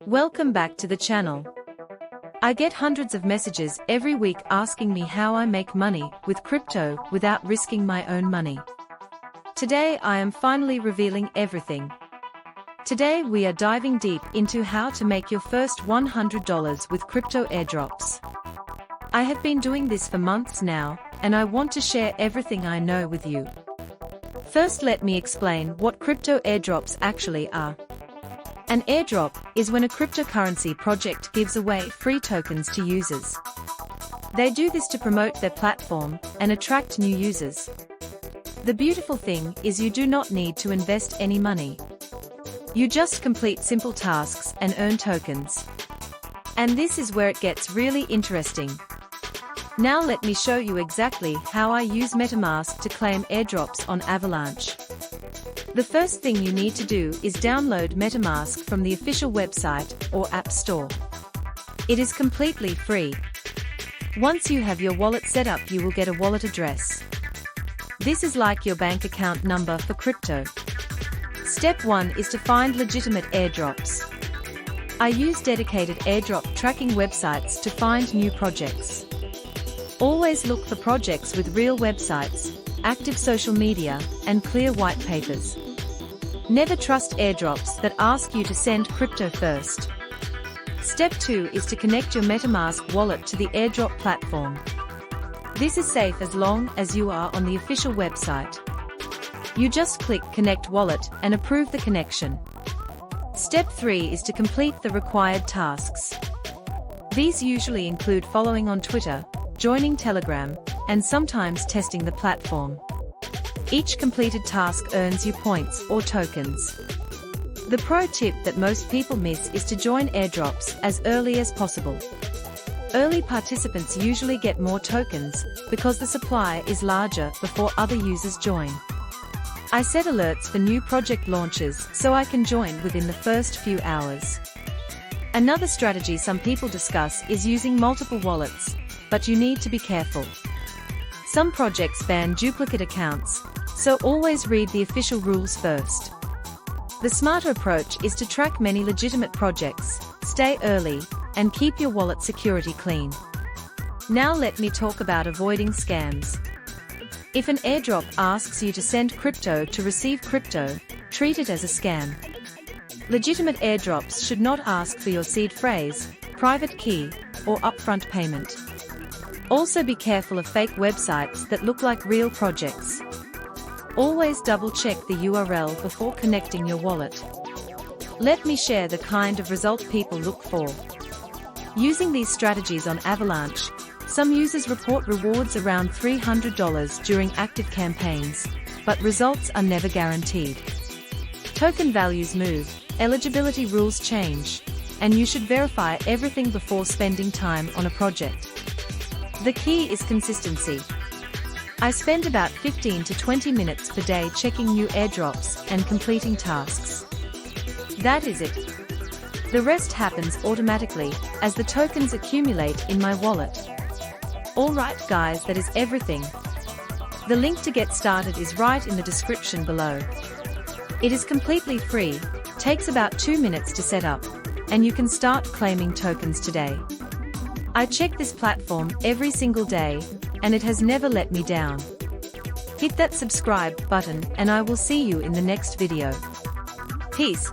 Welcome back to the channel. I get hundreds of messages every week asking me how I make money with crypto without risking my own money. Today I am finally revealing everything. Today we are diving deep into how to make your first $100 with crypto airdrops. I have been doing this for months now, and I want to share everything I know with you. First, let me explain what crypto airdrops actually are. An airdrop is when a cryptocurrency project gives away free tokens to users. They do this to promote their platform and attract new users. The beautiful thing is you do not need to invest any money. You just complete simple tasks and earn tokens. And this is where it gets really interesting. Now let me show you exactly how I use MetaMask to claim airdrops on Avalanche. The first thing you need to do is download MetaMask from the official website or App Store. It is completely free. Once you have your wallet set up, you will get a wallet address. This is like your bank account number for crypto. Step 1 is to find legitimate airdrops. I use dedicated airdrop tracking websites to find new projects. Always look for projects with real websites, active social media, and clear white papers. Never trust airdrops that ask you to send crypto first. Step 2 is to connect your MetaMask wallet to the airdrop platform. This is safe as long as you are on the official website. You just click Connect Wallet and approve the connection. Step 3 is to complete the required tasks. These usually include following on Twitter, joining Telegram, and sometimes testing the platform. Each completed task earns you points or tokens. The pro tip that most people miss is to join airdrops as early as possible. Early participants usually get more tokens because the supply is larger before other users join. I set alerts for new project launches so I can join within the first few hours. Another strategy some people discuss is using multiple wallets, but you need to be careful. Some projects ban duplicate accounts, so always read the official rules first. The smarter approach is to track many legitimate projects, stay early, and keep your wallet security clean. Now let me talk about avoiding scams. If an airdrop asks you to send crypto to receive crypto, treat it as a scam. Legitimate airdrops should not ask for your seed phrase, private key, or upfront payment. Also be careful of fake websites that look like real projects. Always double-check the URL before connecting your wallet. Let me share the kind of result people look for. Using these strategies on Avalanche, some users report rewards around $300 during active campaigns, but results are never guaranteed. Token values move, eligibility rules change, and you should verify everything before spending time on a project. The key is consistency. I spend about 15 to 20 minutes per day checking new airdrops and completing tasks. That is it. The rest happens automatically as the tokens accumulate in my wallet. Alright guys, that is everything. The link to get started is right in the description below. It is completely free, takes about 2 minutes to set up, and you can start claiming tokens today. I check this platform every single day, and it has never let me down. Hit that subscribe button and I will see you in the next video. Peace.